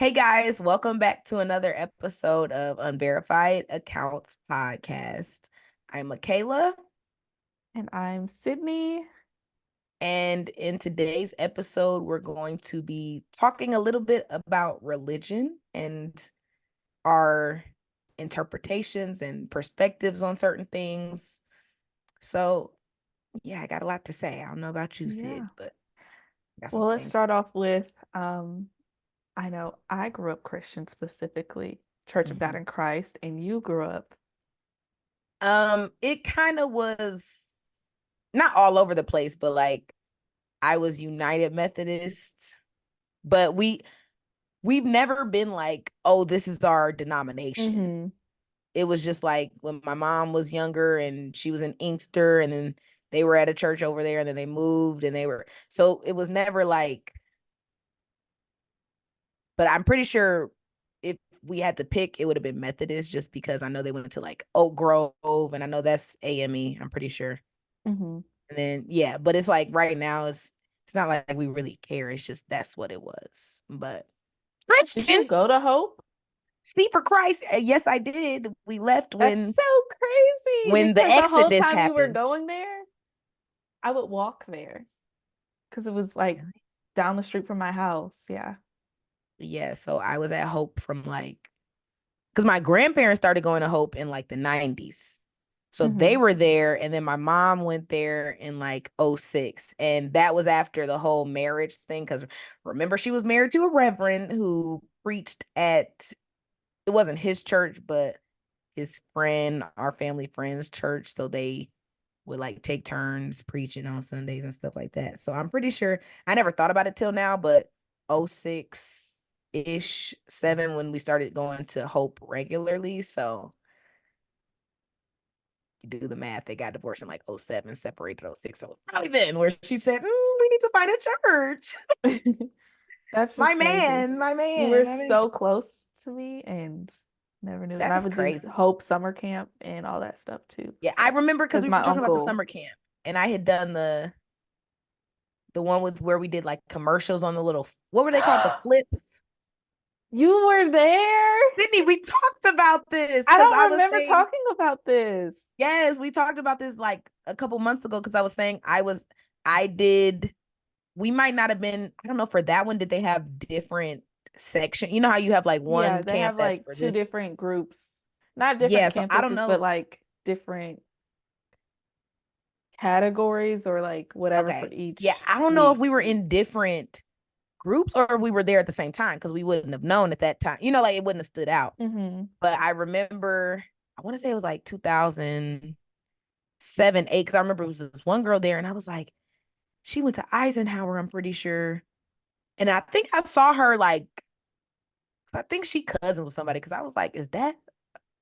Hey guys, welcome back to another episode of Unverified Accounts Podcast. I'm Micayla, And I'm Sydney. and in today's episode, we're going to be talking a little bit about religion and our interpretations and perspectives on certain things. So, yeah, I got a lot to say. I don't know about you, Sid, Yeah. but I got some Well, let's things. start off with I know I grew up Christian specifically, Church of God Mhm. in Christ, and you grew up. It kind of was not all over the place, but like I was United Methodist, but we've never been like, oh, this is our denomination. Mm-hmm. It was just like when my mom was younger and she was in Inkster, and then they were at a church over there, and then they moved, and they were so it was never like. But I'm pretty sure if we had to pick, it would have been Methodist, just because I know they went to like Oak Grove, and I know that's AME. I'm pretty sure. Mm-hmm. And then yeah, but it's like right now it's not like we really care. It's just that's what it was. But Did Christian, you go to Hope? see for Christ. Yes, I did. We left That's when so crazy the because the whole Exodus time you were happened. going there, I would walk there because it was like Really? down the street from my house. Yeah. Yeah, so I was at Hope from like because my grandparents started going to Hope in like the 90s. So Mm-hmm. they were there, and then my mom went there in like '06. And that was after the whole marriage thing. Because remember, she was married to a reverend who preached at, it wasn't his church, but his friend, our family friend's church. So they would like take turns preaching on Sundays and stuff like that. So I'm pretty sure I never thought about it till now, but '06 ish, seven, when we started going to Hope regularly. So you do the math, they got divorced in like '07, separated '06. So probably then where she said, we need to find a church. That's my just crazy. man, my You were man, my man. so close to me and never knew it. And I That's would do crazy. Hope summer camp and all that stuff too. Yeah, I So, remember because because we my were talking about the uncle, summer camp, and I had done the one with where we did like commercials on the little, what were they called? The flips. you were there. Sydney, we talked about this I because I don't was remember saying, talking about this. yes, we talked about this like a couple months ago because I was saying I did, we might not have been, I don't know, for that one, did they have different section? You know how you have like Yeah, one they camp have that's like for two this? different groups, not Yeah, different so I don't campuses, but know. like different categories or like whatever for Okay. Yeah, each I don't know if we week. were in different groups or if we were there at the same time because we wouldn't have known at that time. You know, like it wouldn't have stood out. Mm-hmm. But I remember, I want to say it was like 2007, 8, because I remember it was this one girl there, and I was like, she went to Eisenhower, I'm pretty sure. And I think I saw her like, I think she cousin with somebody because I was like, is that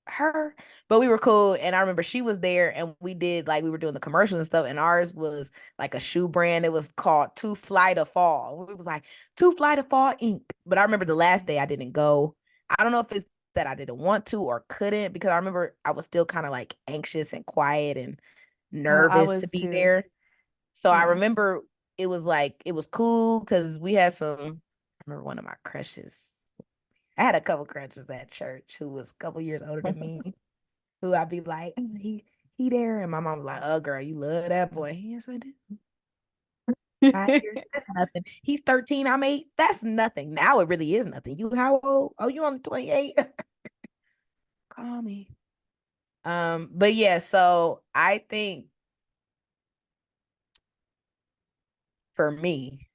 her? But we were cool. And I remember she was there, and we did like, we were doing the commercials and stuff. And ours was like a shoe brand. It was called Two Fly to Fall. It was like Two Fly to Fall Inc. But I remember the last day I didn't go. I don't know if it's that I didn't want to or couldn't, because I remember I was still kind of like anxious and quiet and Oh, I nervous to was be too. there. So I Yeah. remember it was like, it was cool because we had some, I remember one of my crushes. I had a couple crushes at church who was a couple years older than me, who I'd be like, he there. And my mom was like, oh, girl, you love that boy. Yes, I do. 5 years, that's nothing. He's 13, I'm 8. That's nothing. Now it really is nothing. You how old? Oh, you on 28? Call me. But yeah, so I think for me,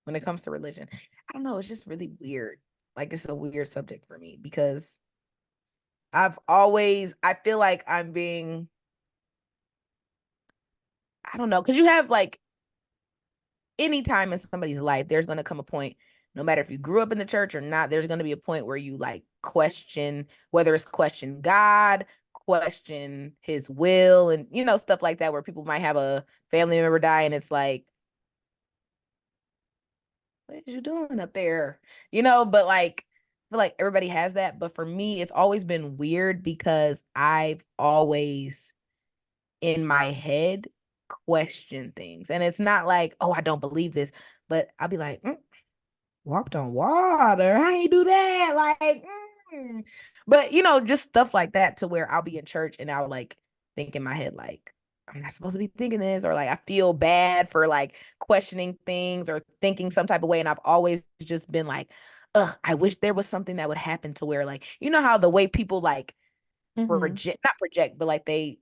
when it comes to religion, I don't know, it's just really weird. Like it's a weird subject for me because I feel like I'm being, I don't know, because you have like any time in somebody's life, there's going to come a point, no matter if you grew up in the church or not, there's going to be a point where you like question, whether it's question God, question his will, and stuff like that, where people might have a family member die, and it's like, what is you doing up there? But like, I feel like everybody has that. But for me, it's always been weird because I've always in my head question things. And it's not like, oh, I don't believe this, but I'll be like, walked on water. I ain't do that. Like, but just stuff like that to where I'll be in church and I'll like think in my head, like, I'm not supposed to be thinking this, or like I feel bad for like questioning things or thinking some type of way. And I've always just been like, ugh, I wish there was something that would happen to where like, how the way people like Mm-hmm. project, not project, but like they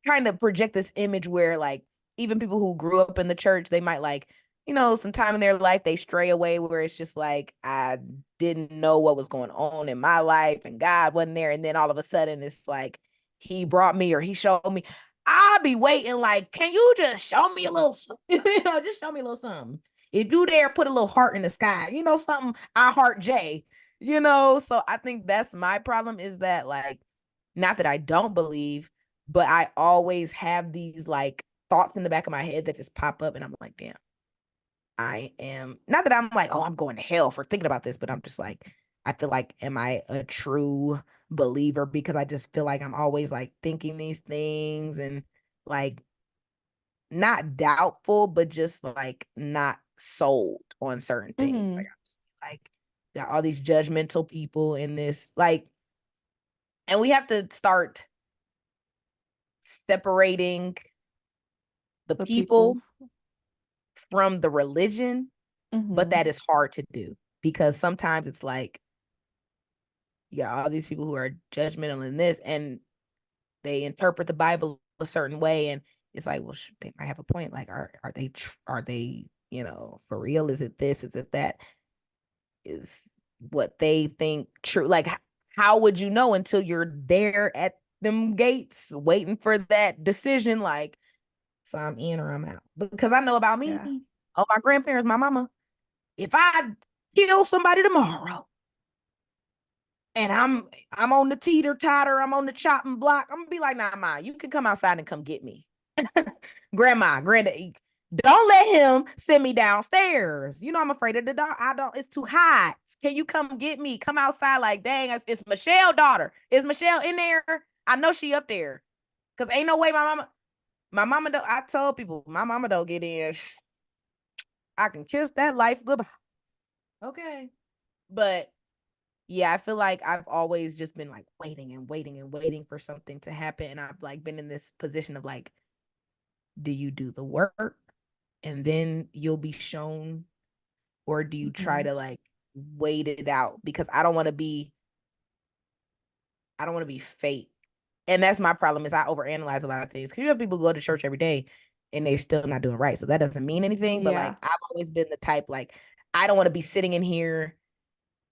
kind of project this image where like even people who grew up in the church, they might like, some time in their life they stray away where it's just like I didn't know what was going on in my life and God wasn't there. And then all of a sudden it's like he brought me or he showed me. I'll be waiting like, can you just show me a little just show me a little something. If you dare put a little heart in the sky, something I heart J, So I think that's my problem is that like not that I don't believe, but I always have these like thoughts in the back of my head that just pop up and I'm like, damn, I am not that I'm like, oh, I'm going to hell for thinking about this, but I'm just like, I feel like, am I a true believer? Because I just feel like I'm always like thinking these things and like not doubtful, but just like not sold on certain things. Mm-hmm. Like I'm like got all these judgmental people in this, like, and we have to start separating the The people people. from the religion, but Mm-hmm. that is hard to do because sometimes it's like you got all these people who are judgmental in this and they interpret the Bible a certain way, and it's like, well, they might have a point. Like, are they for real? Is it this? Is it that? Is what they think true? Like, how would you know until you're there at them gates waiting for that decision? Like, so I'm in or I'm out because I know about me. Yeah. Oh, my grandparents, my mama. If I kill somebody tomorrow and I'm on the teeter totter, I'm on the chopping block, I'm gonna be like, nah, ma, you can come outside and come get me. Grandma, granddad, don't let him send me downstairs. I'm afraid of the dark. I don't, it's too hot. Can you come get me? Come outside like, dang, it's Michelle's daughter. Is Michelle in there? I know she up there. Cause ain't no way my mama don't, I told people, my mama don't get in. I can kiss that life goodbye. Okay. But yeah, I feel like I've always just been like waiting and waiting and waiting for something to happen. And I've like been in this position of like, do you do the work and then you'll be shown, or do you try Mm-hmm. to like wait it out? Because I don't want to be fake. And that's my problem is I overanalyze a lot of things. Because you have people go to church every day and they're still not doing right. So that doesn't mean anything. But Yeah. like I've always been the type like I don't want to be sitting in here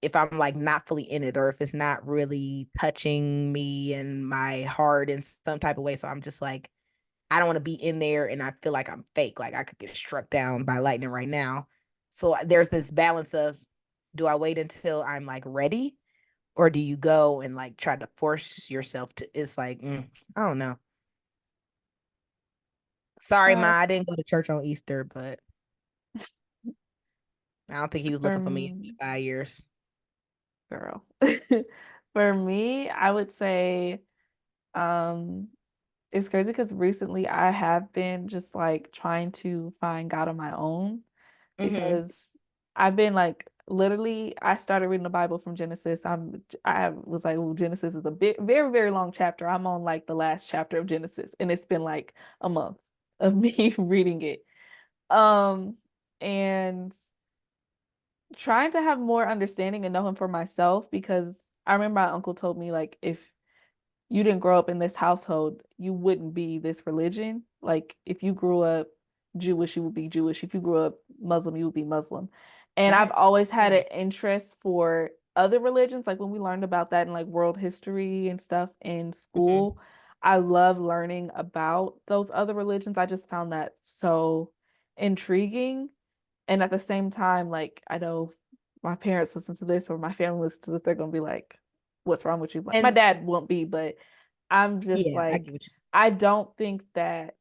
if I'm like not fully in it or if it's not really touching me and my heart in some type of way. So I'm just like, I don't want to be in there and I feel like I'm fake. Like I could get struck down by lightning right now. So there's this balance of do I wait until I'm like ready or do you go and like try to force yourself to, it's like, I don't know. Sorry, Ma, Uh, I didn't go to church on Easter, but I don't think he was for looking for me in 5 years. girl. For me, I would say, um, it's crazy because recently I have been just like trying to find God on my own Mm-hmm. because I've been like literally I started reading the Bible from Genesis. I was like, oh, Genesis is a bit very, very long chapter. I'm on like the last chapter of Genesis, and it's been like a month of me reading it. Um, and trying to have more understanding and know him for myself because I remember my uncle told me like if you didn't grow up in this household, you wouldn't be this religion. Like if you grew up Jewish, you would be Jewish. If you grew up Muslim, you would be Muslim. And I've That. always had Mm. an interest for other religions. Like when we learned about that in like world history and stuff in Mhm. school, I love learning about those other religions. I just found that so intriguing. And at the same time, like I know my parents listen to this or my family listens to this, they're gonna be like, what's wrong with you? Like my And dad won't be, but I'm just yeah, I like, get what you said. I don't think that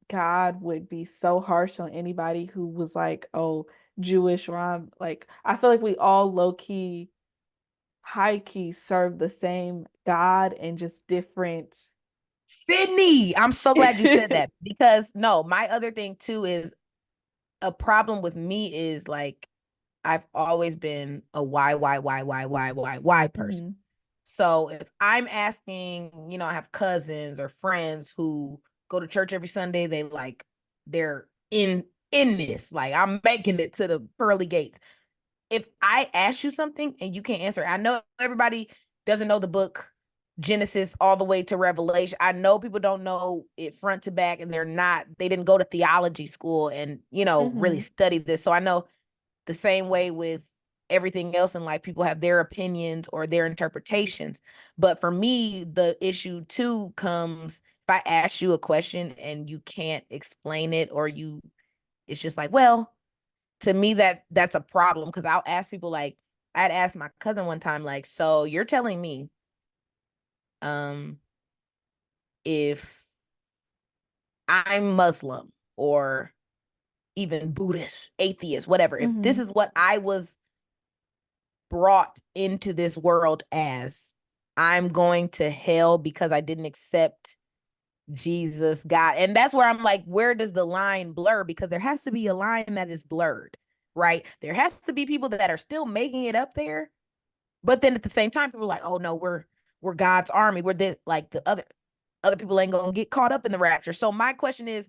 God would be so harsh on anybody who was like, oh, Jewish, or I'm like, I feel like we all low key, high key serve the same God and just different. Sydney, I'm so glad you said that because no, my other thing too is a problem with me is like I've always been a why person. Hmm. So if I'm asking, I have cousins or friends who go to church every Sunday, they're in this. Like I'm making it to the pearly gates. If I ask you something and you can't answer, I know everybody doesn't know the book Genesis all the way to Revelation. I know people don't know it front to back and they didn't go to theology school and, really Hmm. study this. So I know the same way with everything else in life, people have their opinions or their interpretations. But for me, the issue too comes if I ask you a question and you can't explain it it's just like, well, to me that's a problem because I'll ask people like I'd asked my cousin one time like, so you're telling me um if I'm Muslim or even Buddhist, atheist, whatever, if this Hmm. is what I was brought into this world as, I'm going to hell because I didn't accept Jesus, God. And that's where I'm like, where does the line blur? Because there has to be a line that is blurred, right? There has to be people that are still making it up there. But then at the same time, people are like, oh no, we're God's army. We're like the other people ain't gonna get caught up in the rapture. So my question is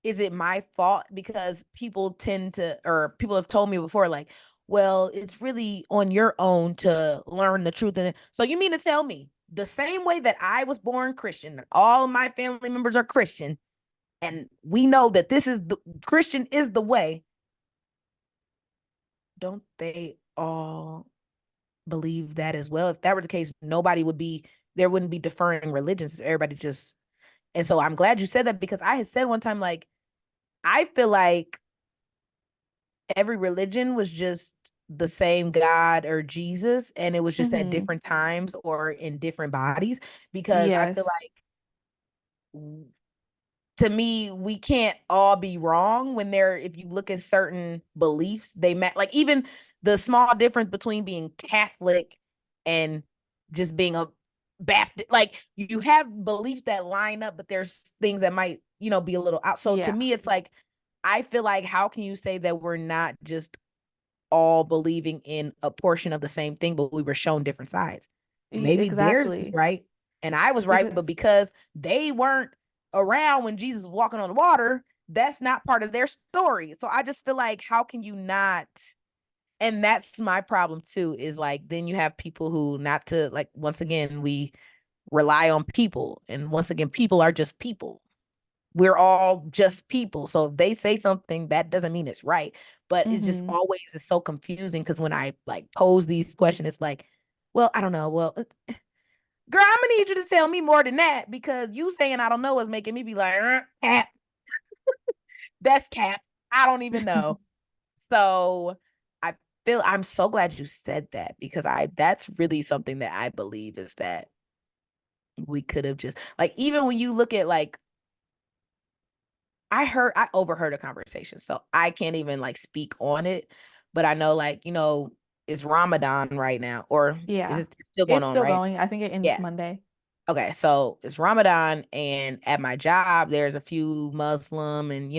it my fault because people tend to, or people have told me before, like, well, it's really on your own to learn the truth. And so you mean to tell me the same way that I was born Christian, that all my family members are Christian, and we know that this is the Christian is the way, don't they all believe that as well? If that were the case, there wouldn't be deferring religions. Everybody just, and so I'm glad you said that because I had said one time, like, I feel like every religion was just the same God or Jesus, and it was just at Hmm. different times or in different bodies. Because I feel Yes. like, to me, we can't all be wrong when if you look at certain beliefs, like even the small difference between being Catholic and just being a Baptist. Like you have beliefs that line up, but there's things that might, be a little out. So to Yeah. me, it's like, I feel like, how can you say that we're not just all believing in a portion of the same thing, but we were shown different sides? Maybe theirs is Exactly. right and I was right, but Because because they weren't around when Jesus was walking on the water, that's not part of their story. So I just feel like, how can you not? And that's my problem too, is like, then you have people who, not to, like, once again, we rely on people. And once again, people are just people. We're all just people. So if they say something, that doesn't mean it's right. But it just hmm always is so confusing because when I like pose these questions, it's like, well, I don't know. Well, girl, I'm gonna need you to tell me more than that because you saying I don't know is making me be like, cap. That's cap. I don't even know. So I feel I'm so glad you said that because that's really something that I believe is that we could have just, like, even when you look at like, I overheard a conversation, so I can't even like speak on it, but I know, like, it's Ramadan right now, or is Yeah. it's still going It's on, still right? going. I think it ends Yeah. Monday. Okay, so it's Ramadan, and at my job, there's a few Muslim and,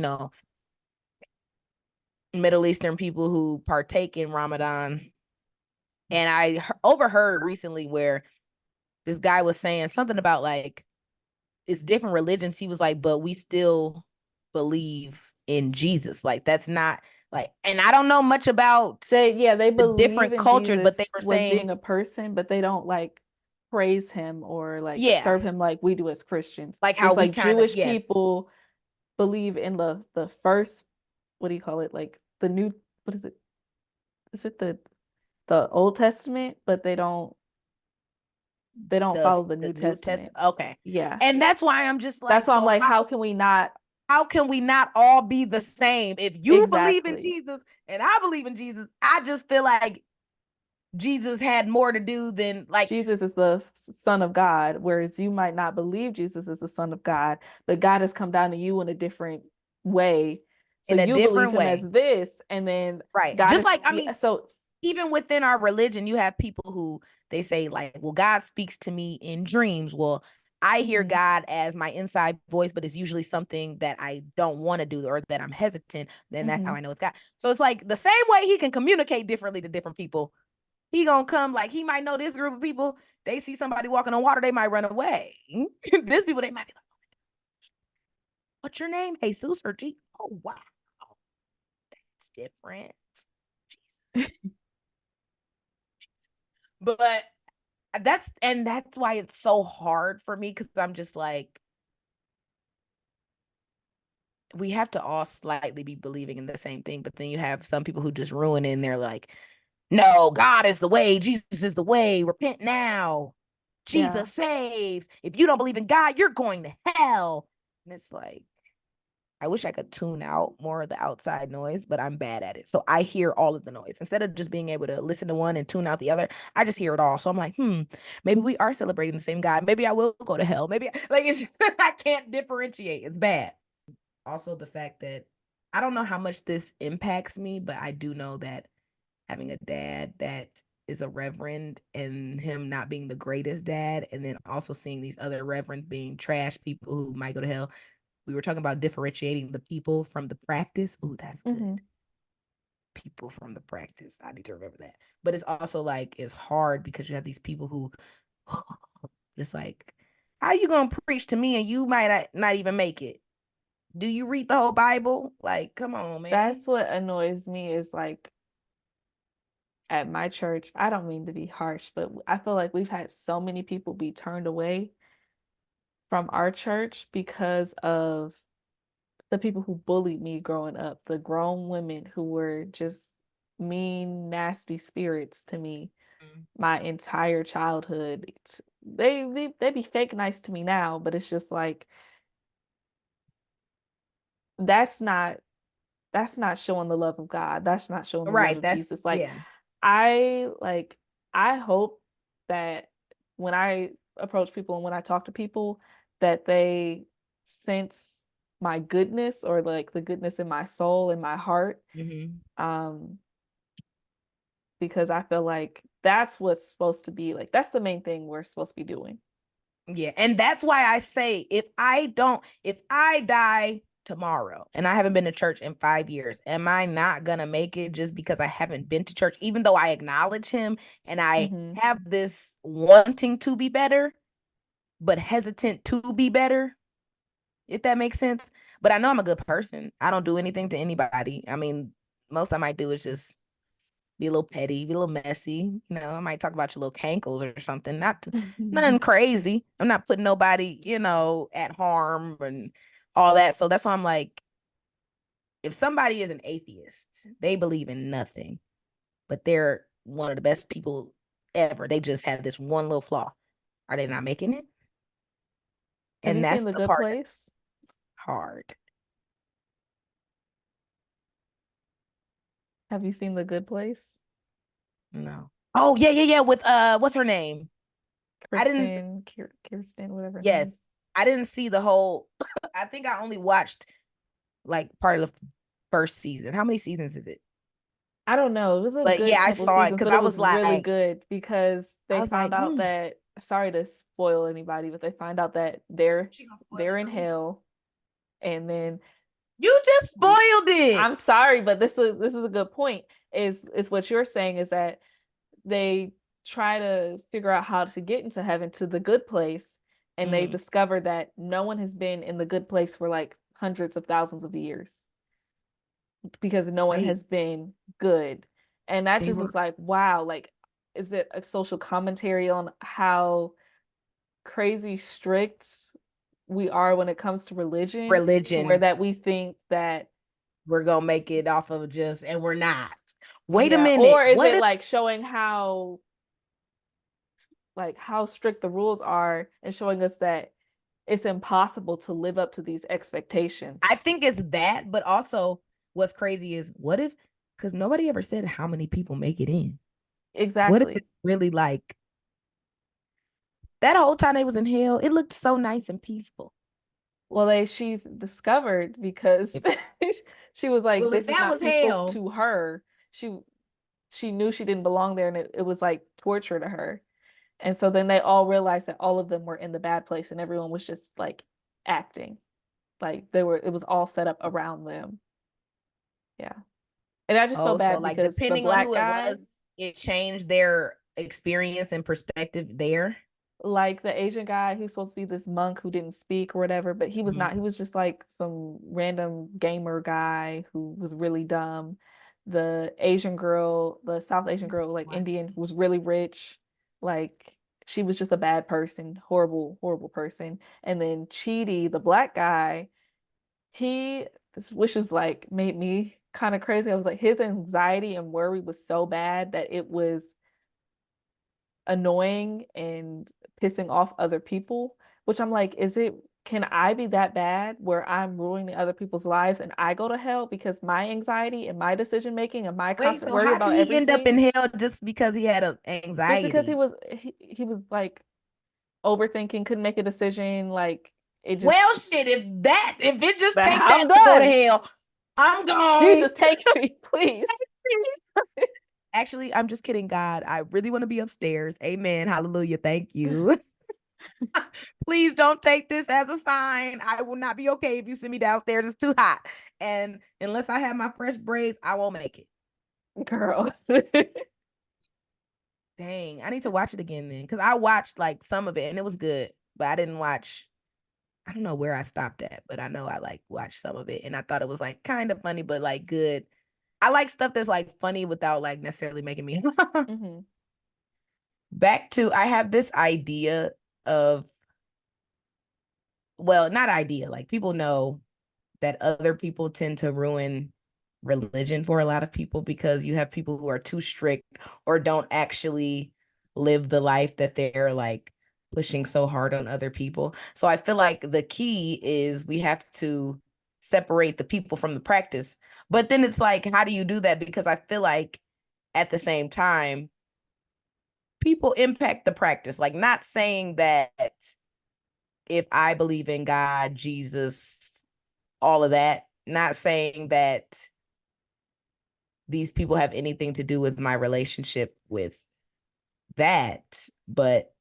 Middle Eastern people who partake in Ramadan. And I overheard recently where this guy was saying something about like, it's different religions. He was like, but we still believe in Jesus. Like, that's not like, and I don't know much about They the believe different in cultures, but they Jesus were was saying, being a person, but they don't like praise him or like yeah, serve him like we do as Christians. like how Just we like kind of, Jewish yes, people believe in the first, what do you call it? Like the new, what is it? Is it the Old Testament, but they don't follow the the New New Testament. Testament. Okay. Yeah. And that's why I'm just That's like, why I'm so like, how can we not? how can we not all be the same? If you believe in Exactly. Jesus and I believe in Jesus, I just feel like Jesus had more to do than like, Jesus is the Son of God, whereas you might not believe Jesus is the Son of God, but God has come down to you in a different way. So in a you believe different him as way. this, and then Right. God Just is, like, I yeah. mean, So even within our religion, you have people who they say, like, well, God speaks to me in dreams. Well, I hear Mm-hmm. God as my inside voice, but it's usually something that I don't want to do or that I'm hesitant. Then that's how Mm-hmm. I know it's God. So it's like the same way he can communicate differently to different people. He gonna come like he might know this group of people. They see somebody walking on water, they might run away. This people they might be like, "What's your name, Jesus or G?" Oh wow, it's different. Jesus. But that's why it's so hard for me because I'm just like we have to all slightly be believing in the same thing, but then you have some people who just ruin it and they're like, no, God is the way, Jesus is the way, repent now. Yeah. Jesus saves. If you don't believe in God, you're going to hell. And it's like, I wish I could tune out more of the outside noise, but I'm bad at it. So I hear all of the noise. Instead of just being able to listen to one and tune out the other, I just hear it all. So I'm like, maybe we are celebrating the same God. Maybe I will go to hell. Maybe like it's I can't differentiate. It's bad. Also, the fact that I don't know how much this impacts me, but I do know that having a dad that is a reverend and him not being the greatest dad, and then also seeing these other reverends being trash people who might go to hell. We were talking about differentiating the people from the practice. Ooh, that's good. Mm-hmm. People from the practice. I need to remember that. But it's also like it's hard because you have these people who it's like, how you gonna preach to me and you might not even make it? Do you read the whole Bible? Like, come on, man. That's what annoys me is like at my church, I don't mean to be harsh, but I feel like we've had so many people be turned away from our church because of the people who bullied me growing up, the grown women who were just mean, nasty spirits to me my entire childhood. They be fake nice to me now, but it's just like that's not that's not showing the love of God. That's not showing the love Right. of That's Jesus. Like yeah. I like I hope that when I approach people and when I talk to people that they sense my goodness or like the goodness in my soul and my heart. Hmm. Um, because I feel like that's what's supposed to be like that's the main thing we're supposed to be doing. Yeah. And that's why I say if I die tomorrow and I haven't been to church in 5 years, am I not gonna make it just because I haven't been to church, even though I acknowledge him and I Hmm. have this wanting to be better, but hesitant to be better, if that makes sense. But I know I'm a good person. I don't do anything to anybody. I mean, most I might do is just be a little petty, be a little messy. You know, I might talk about your little cankles or something. Nothing crazy. I'm not putting nobody, at harm and all that. So that's why I'm like, if somebody is an atheist, they believe in nothing, but they're one of the best people ever. They just have this one little flaw. Are they not making it? Have you And seen that's The the Good part that's Place? hard. Have you seen The Good Place? No. Oh, yeah, yeah, yeah. With what's her name? I didn't Kirsten, whatever her name yes. is. I didn't see the whole I think I only watched like part of the first season. How many seasons is it? I don't know. It was a But yeah, good I couple saw it seasons, because but it was really good because I they was like, found out that, sorry to spoil anybody, but they find out that she gonna spoil they're it in for me. hell. And then You just spoiled I'm it. sorry, but this is a good point. Is what you're saying is that they try to figure out how to get into heaven to the good place, and they Mm, discover that no one has been in the good place for like hundreds of thousands of years because no one wait, has been good. And that they just were was like, wow, like, is it a social commentary on how crazy strict we are when it comes to religion, to where religion. that we think that, We're gonna make it off of just, and we're not. Wait a yeah, minute. or is What it if like showing how strict the rules are and showing us that it's impossible to live up to these expectations. I think it's that, but also what's crazy is what if because nobody ever said how many people make it in. What if Exactly. it's really like that whole time they was in hell, it looked so nice and peaceful. Well, she discovered because If, she was like, well, if this is that not was peaceful hell, to her. She she knew she didn't belong there, and it was like torture to her. And so then they all realized that all of them were in the bad place and everyone was just like acting. Like it was all set up around them. Yeah. And I just felt Oh, so bad like because the depending on black who it guy, was, it changed their experience and perspective there. like the Asian guy who's supposed to be this monk who didn't speak or whatever, but he was not. He Mhm. was just like some random gamer guy who was really dumb. The Asian girl, the South Asian girl, like Watch Indian, it. was really rich. Like she was just a bad person, horrible, horrible person. And then Chidi, the black guy, he which is like made me kind of crazy. I was like, his anxiety and worry was so bad that it was annoying and pissing off other people, which I'm like, can I be that bad where I'm ruining other people's lives and I go to hell because my anxiety and my decision making and my Wait, constant so worry how did about he end up everything, in hell just because he had a just because he anxiety? was he was like overthinking, couldn't make a decision, like it just Well, shit, if it just but take I'm that to go to done. hell, I'm gone. Jesus, take me, please. Actually, I'm just kidding, God. I really want to be upstairs. Amen. Hallelujah. Thank you. Please don't take this as a sign. I will not be okay if you send me downstairs. It's too hot. And unless I have my fresh braids, I won't make it. Girl. Dang, I need to watch it again then. Because I watched like some of it and it was good, but I didn't watch. I don't know where I stopped at, but I know I like watched some of it and I thought it was like kind of funny, but like good. I like stuff that's like funny without like necessarily making me Hmm. back to I have this idea of, well, not idea, like people know that other people tend to ruin religion for a lot of people because you have people who are too strict or don't actually live the life that they're like pushing so hard on other people. So I feel like the key is we have to separate the people from the practice. But then it's like, how do you do that? Because I feel like at the same time, people impact the practice. Like, not saying that if I believe in God, Jesus, all of that, not saying that these people have anything to do with my relationship with that, but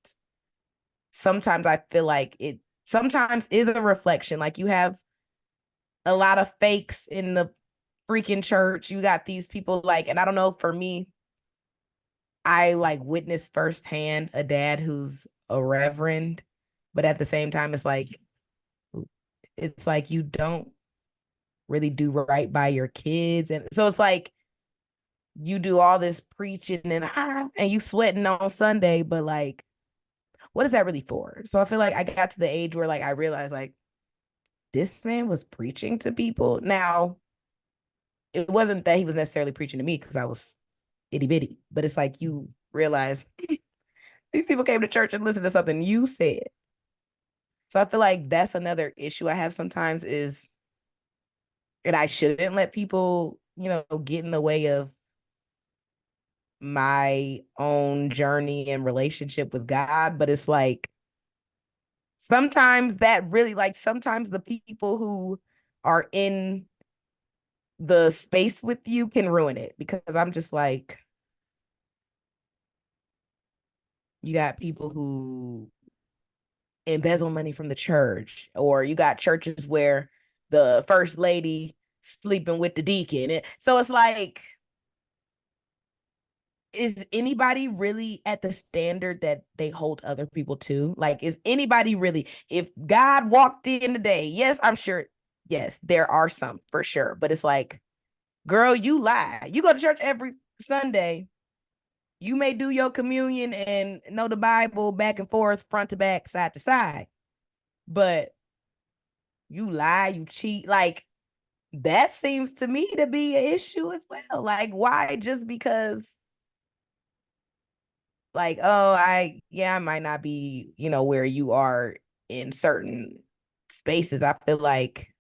sometimes I feel like it sometimes is a reflection. Like you have a lot of fakes in the freaking church. You got these people like, and I don't know, for me, I like witnessed firsthand a dad who's a reverend, but at the same time, it's like you don't really do right by your kids. And so it's like you do all this preaching and you sweating on Sunday, but like, what is that really for? So I feel like I got to the age where like I realized like this man was preaching to people. Now, it wasn't that he was necessarily preaching to me because I was itty bitty, but it's like you realize these people came to church and listened to something you said. So I feel like that's another issue I have sometimes is, and I shouldn't let people, get in the way of my own journey and relationship with God. But it's like sometimes that really, like, sometimes the people who are in the space with you can ruin it because I'm just like, you got people who embezzle money from the church, or you got churches where the first lady sleeping with the deacon. So it's like, is anybody really at the standard that they hold other people to? Like, is anybody really, if God walked in today, yes, I'm sure, yes, there are some for sure, but it's like, girl, you lie. You go to church every Sunday. You may do your communion and know the Bible back and forth, front to back, side to side, but you lie, you cheat. Like, that seems to me to be an issue as well. Like, why just because, like, oh, I might not be, where you are in certain spaces. I feel like,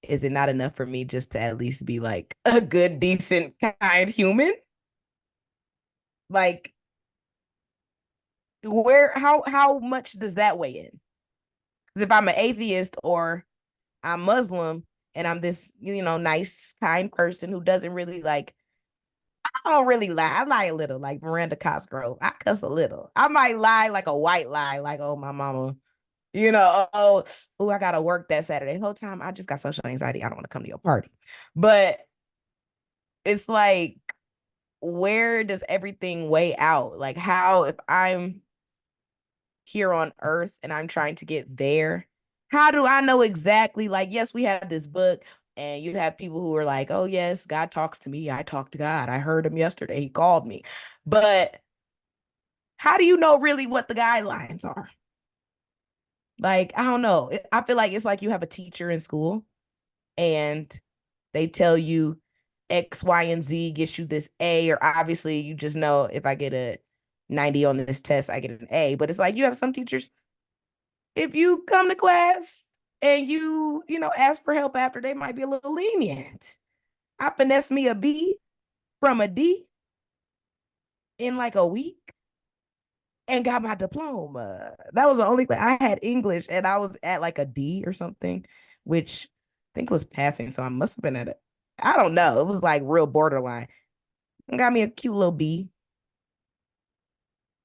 is it not enough for me just to at least be like a good, decent, kind human? Like, how much does that weigh in? If I'm an atheist or I'm Muslim and I'm this, nice, kind person who doesn't really like I don't really lie. I lie a little, like Miranda Cosgrove. I cuss a little. I might lie like a white lie, like, oh, my mama, oh, I gotta work that Saturday. The whole time I just got social anxiety. I don't want to come to your party. But it's like, where does everything weigh out? Like, how, if I'm here on earth and I'm trying to get there, how do I know exactly? Like, yes, we have this book, and you have people who are like, oh, yes, God talks to me. I talk to God. I heard him yesterday. He called me. But how do you know really what the guidelines are? Like, I don't know. I feel like it's like you have a teacher in school and they tell you X, Y, and Z gets you this A, or obviously you just know if I get a 90 on this test, I get an A. But it's like you have some teachers, if you come to class and you ask for help after, they might be a little lenient. I finessed me a B from a D in like a week and got my diploma. That was the only thing. I had English and I was at like a D or something, which I think was passing. So I must have been at a, I don't know. It was like real borderline. Got me a cute little B.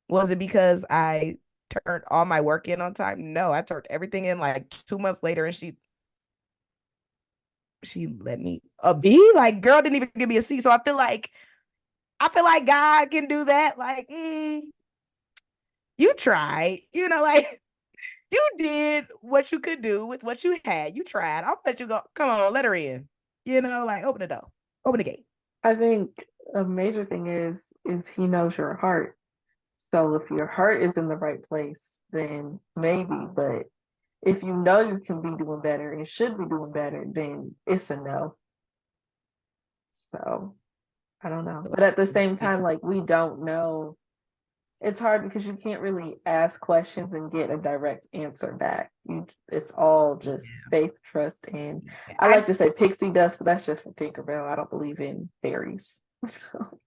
Was it because I turned all my work in on time? No, I turned everything in like 2 months later, and she let me a B. Like, girl didn't even give me a C. So I feel like God can do that. Like, you tried, like you did what you could do with what you had. You tried. I'll let you go. Come on, let her in. Like, open the door, open the gate. I think a major thing is he knows your heart. So if your heart is in the right place, then maybe. But if you know you can be doing better and should be doing better, then it's a no. So I don't know. But at the same Yeah. time, like we don't know. It's hard because you can't really ask questions and get a direct answer back. It's all just faith, trust, and I like I to say pixie dust, but that's just for Tinkerbell. I don't believe in fairies. So.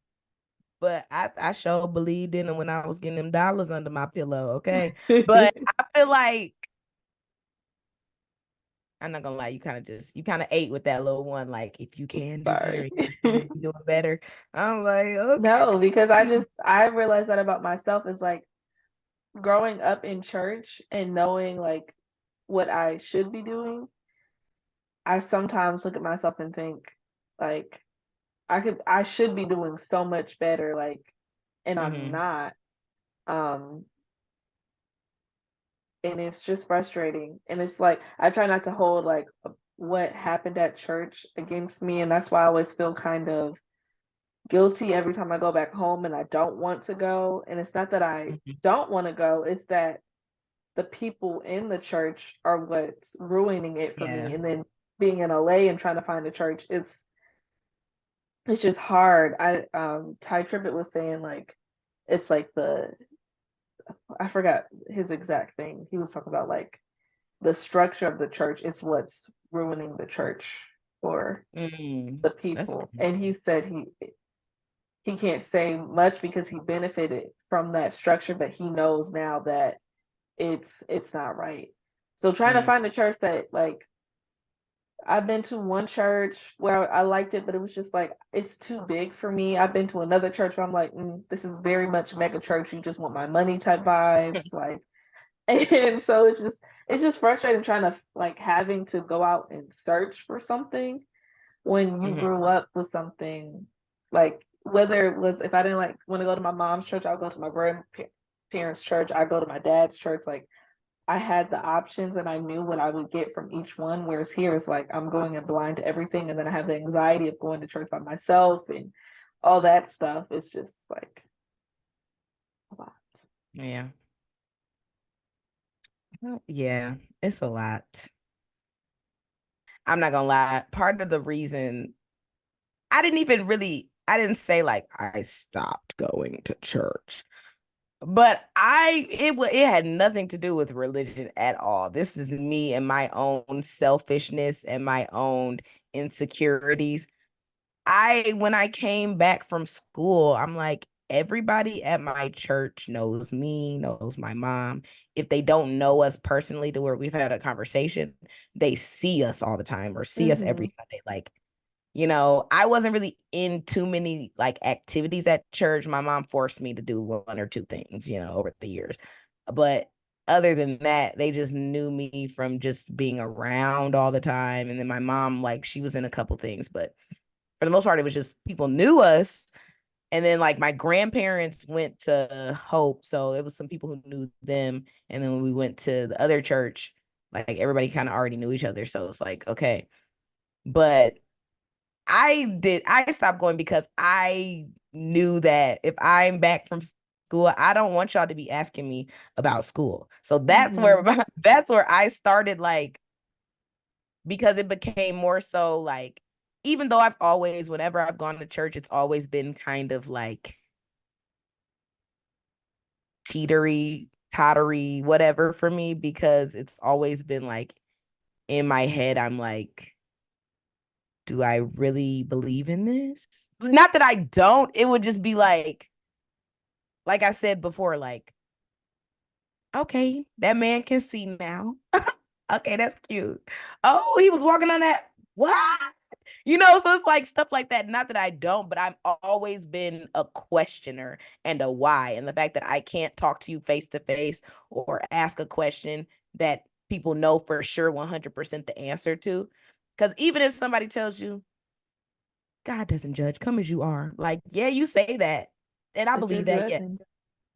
but I sure believed in it when I was getting them dollars under my pillow. Okay, but I feel like I'm not gonna lie, you kind of ate with that little one. Like, if you can do better, Sorry. and you should be doing better. I'm like, okay. No, because I realized that about myself is like growing up in church and knowing like what I should be doing. I sometimes look at myself and think like I should be doing so much better, like, and I'm Mm-hmm. not. Um, and it's just frustrating. And it's like I try not to hold like what happened at church against me, and that's why I always feel kind of guilty every time I go back home and I don't want to go. And it's not that I Mm-hmm. don't want to go, it's that the people in the church are what's ruining it for Yeah. me. And then being in LA and trying to find a church, it's just hard. Ty Tribbett was saying like it's like I forgot his exact thing. He was talking about like the structure of the church is what's ruining the church for the That's people. good. And he said he can't say much because he benefited from that structure, but he knows now that it's not right. So trying to Mm, find a church that like I've been to one church where I liked it, but it was just like it's too big for me. I've been to another church where I'm like, this is very much mega church. You just want my money type vibes, like, and so it's just frustrating trying to like having to go out and search for something when you mhm, grew up with something like whether it was if I didn't like want to go to my mom's church, I'll go to my grandparents' church. I go to my dad's church. Like I had the options and I knew what I would get from each one. Whereas here it's like I'm going in blind to everything, and then I have the anxiety of going to church by myself and all that stuff. It's just like a lot. yeah. Yeah, it's a lot. I'm not gonna lie. Part of the reason I didn't say like I stopped going to church, but it had nothing to do with religion at all. This is me and my own selfishness and my own insecurities. When I came back from school, I'm like, everybody at my church knows me, knows my mom. If they don't know us personally to where we've had a conversation, they see us all the time or see us every Mm-hmm. Sunday. Like, I wasn't really in too many like activities at church. My mom forced me to do one or two things, over the years. But other than that, they just knew me from just being around all the time. And then my mom, like, she was in a couple things, but for the most part, it was just people knew us. And then like my grandparents went to Hope, so it was some people who knew them. And then when we went to the other church, like everybody kind of already knew each other. So it's like, okay. But I stopped going because I knew that if I'm back from school, I don't want y'all to be asking me about school. So that's where Mm-hmm. that's where I started, like, because it became more so like, even though I've always, whenever I've gone to church, it's always been kind of like teetery, tottery, whatever for me, because it's always been like in my head, I'm like, do I really believe in this? Not that I don't. It would just be like I said before, like, okay, that man can see now. Okay, that's cute. Oh, he was walking on that. What? So it's like stuff like that. Not that I don't, but I've always been a questioner and a why. And the fact that I can't talk to you face to face or ask a question that people know for sure 100% the answer to. Because even if somebody tells you, God doesn't judge, come as you are, like, yeah, you say that. And I But you're believe that, judging. yes.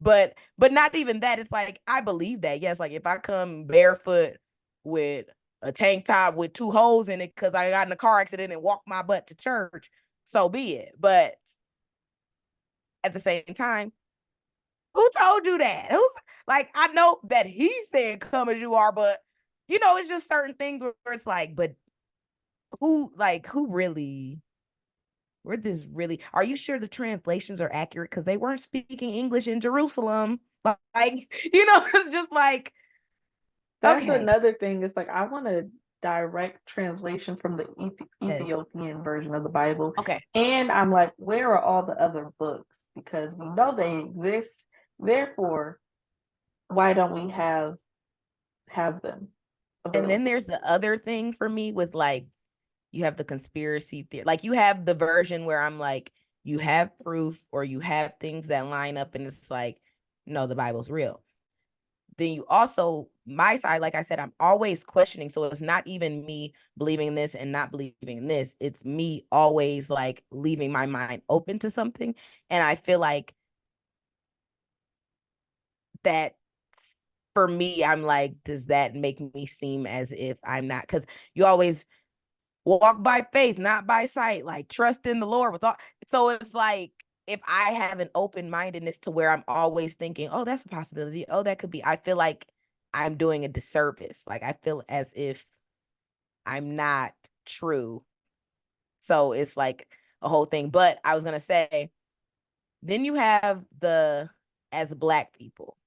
But not even that. It's like I believe that. Yes, like if I come barefoot with a tank top with two holes in it because I got in a car accident and walked my butt to church, so be it. But at the same time, who told you that? Who's like, I know that he said come as you are, but it's just certain things where it's like, but who really, where this really, are you sure the translations are accurate? Because they weren't speaking English in Jerusalem. Like, it's just like, That's okay. another thing. It's like I want a direct translation from the Yes. Ethiopian version of the Bible. Okay. And I'm like, where are all the other books? Because we know they exist. Therefore, why don't we have them And then available? there's the other thing for me with, like, you have the conspiracy theory. Like, you have the version where I'm like, you have proof or you have things that line up and it's like, no, the Bible's real. Then you also, my side, like I said, I'm always questioning. So it's not even me believing this and not believing in this. It's me always like leaving my mind open to something. And I feel like that, for me, I'm like, does that make me seem as if I'm not? Because you always walk by faith, not by sight, like trust in the Lord with all. So it's like, if I have an open mindedness to where I'm always thinking, oh, that's a possibility. Oh, that could be. I feel like I'm doing a disservice. Like, I feel as if I'm not true. So it's like a whole thing. But I was going to say, then you have as Black people,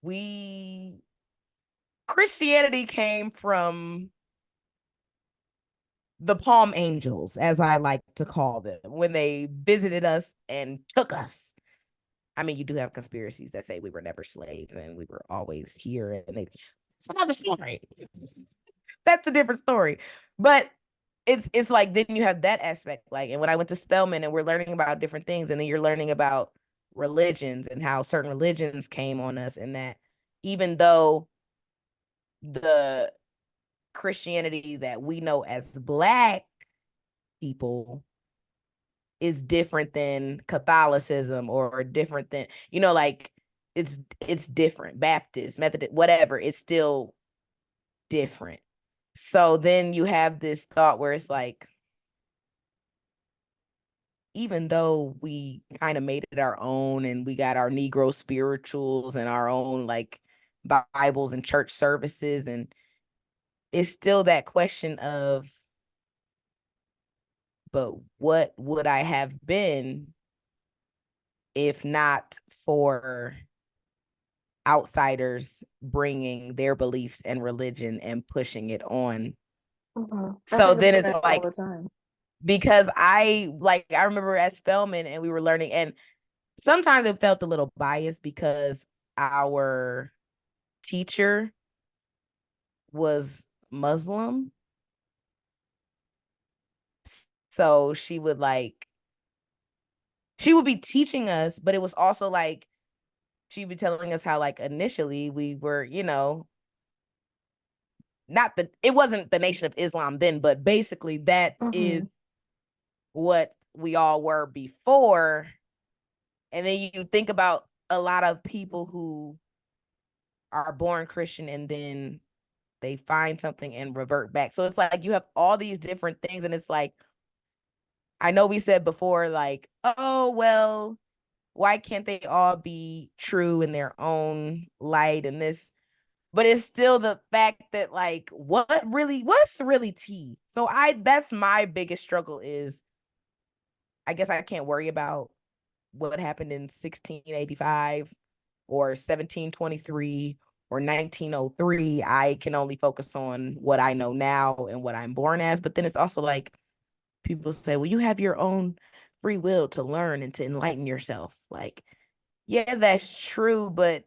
we, Christianity came from the Palm Angels, as I like to call them, when they visited us and took us. I mean, you do have conspiracies that say we were never slaves and we were always here, and it's another story. That's a different story. But it's like, then you have that aspect. Like, and when I went to Spelman and we're learning about different things, and then you're learning about religions and how certain religions came on us, and that even though the Christianity that we know as Black people is different than Catholicism, or different than, like, it's different. Baptist, Methodist, whatever, it's still different. So then you have this thought where it's like, even though we kind of made it our own and we got our Negro spirituals and our own like Bibles and church services, and it's still that question of, but what would I have been if not for outsiders bringing their beliefs and religion and pushing it on. Mm-hmm. I So think then about it's that all like, the time. because I remember at Spelman and we were learning, and sometimes it felt a little biased because our teacher was Muslim. So she would be teaching us, but it was also like she'd be telling us how like initially we were, not the it wasn't the Nation of Islam then, but basically that is Hmm. what we all were before. And then you think about a lot of people who are born Christian and then they find something and revert back. So it's like you have all these different things, and it's like I know we said before, like, oh well, why can't they all be true in their own light and this, but it's still the fact that like what's really tea. So I that's my biggest struggle is I guess I can't worry about what happened in 1685 or 1723 or 1903. I can only focus on what I know now and what I'm born as. But then it's also like people say, well, you have your own free will to learn and to enlighten yourself. Like, yeah, that's true, but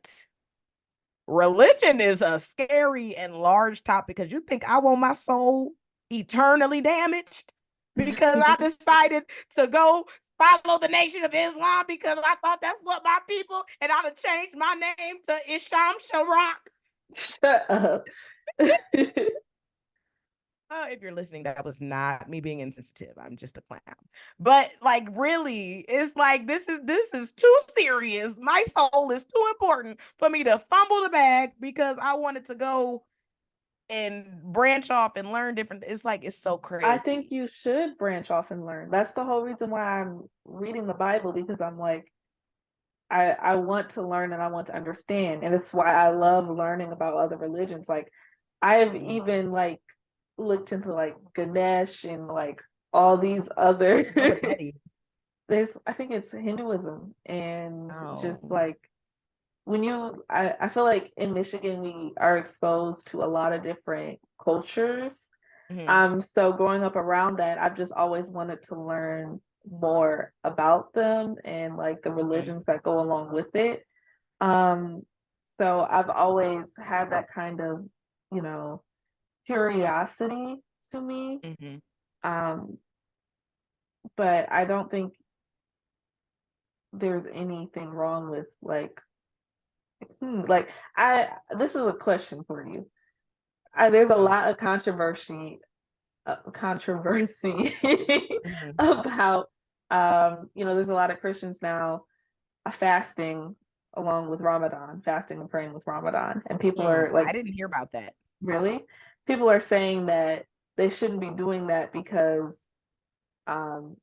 religion is a scary and large topic because you think I want my soul eternally damaged because I decided to go follow the Nation of Islam because I thought that's what my people, and I'd have changed my name to Isham Sharak. Shut up. If you're listening, that was not me being insensitive. I'm just a clown. But like really, it's like this is too serious. My soul is too important for me to fumble the bag because I wanted to go and branch off and learn different. It's like it's so I think crazy. you should branch off and learn. That's the whole reason why I'm reading the Bible, because I'm like, I want to learn and I want to understand. And it's why I love learning about other religions. Like I've Mm. even like looked into like Ganesh and like all these other Know what that is? there's I think it's Hinduism, and just Oh. like when I feel like in Michigan we are exposed to a lot of different cultures. Hmm. So growing up around that, I've just always wanted to learn more about them and like the Hmm. religions that go along with it. Um, so I've always had that kind of, you know, curiosity to me. Hmm. Um, but I don't think there's anything wrong with like I this is a question for you. There's a Oh. lot of controversy Hmm. about there's a lot of Christians now fasting along with Ramadan, fasting and praying with Ramadan, and people Mm. are I like, didn't hear about that. really? People are saying that they shouldn't be doing that because um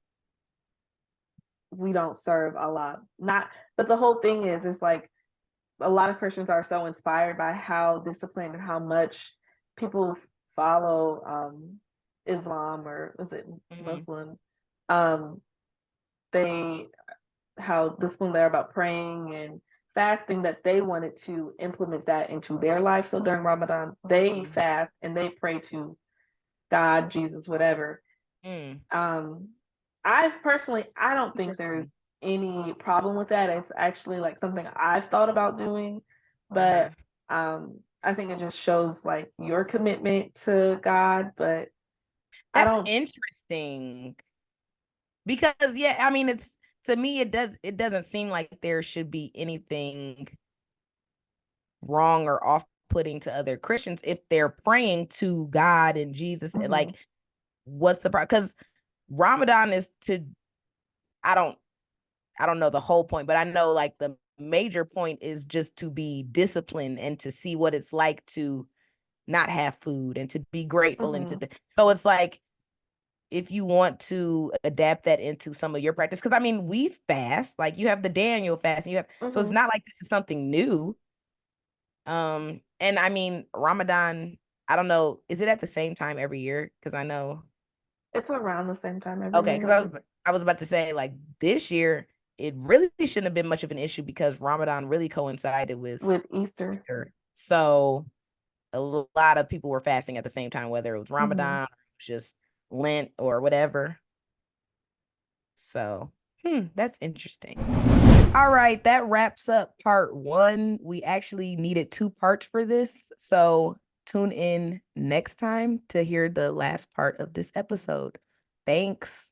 we don't serve Allah. Not, but the whole thing is, it's like a lot of Christians are so inspired by how disciplined and how much people follow Islam, or is it Hmm. Muslim? Um, they how disciplined they're about praying and fasting, that they wanted to implement that into their life. So during Ramadan, they Hmm. fast and they pray to God, Jesus, whatever. Mm. Um, I personally, I don't think there's Interesting. any problem with that. It's actually like something I've thought about doing, Uh-huh. but I think it just shows like your commitment to God. But I That's don't. interesting because yeah, I mean it's to me it doesn't seem like there should be anything wrong or off-putting to other Christians if they're praying to God and Jesus. Mhm, Like, what's the problem? Because Ramadan is to I don't I don't know the whole point, but I know like the major point is just to be disciplined and to see what it's like to not have food and to be grateful and mhm, so it's like if you want to adapt that into some of your practice, because I mean we fast, like you have the Daniel fast, and you have so it's mhm. not like this is something new. And I mean, Ramadan, I don't know, is it at the same time every year? Because I know, It's around the same time every okay, year, because yeah. I was about to say like this year it really shouldn't have been much of an issue because Ramadan really coincided with With Easter. Easter. So a lot of people were fasting at the same time, whether it was Mhm. Ramadan or it was just Lent or whatever. So, that's interesting. All right, that wraps up part one. We actually needed two parts for this. So tune in next time to hear the last part of this episode. Thanks.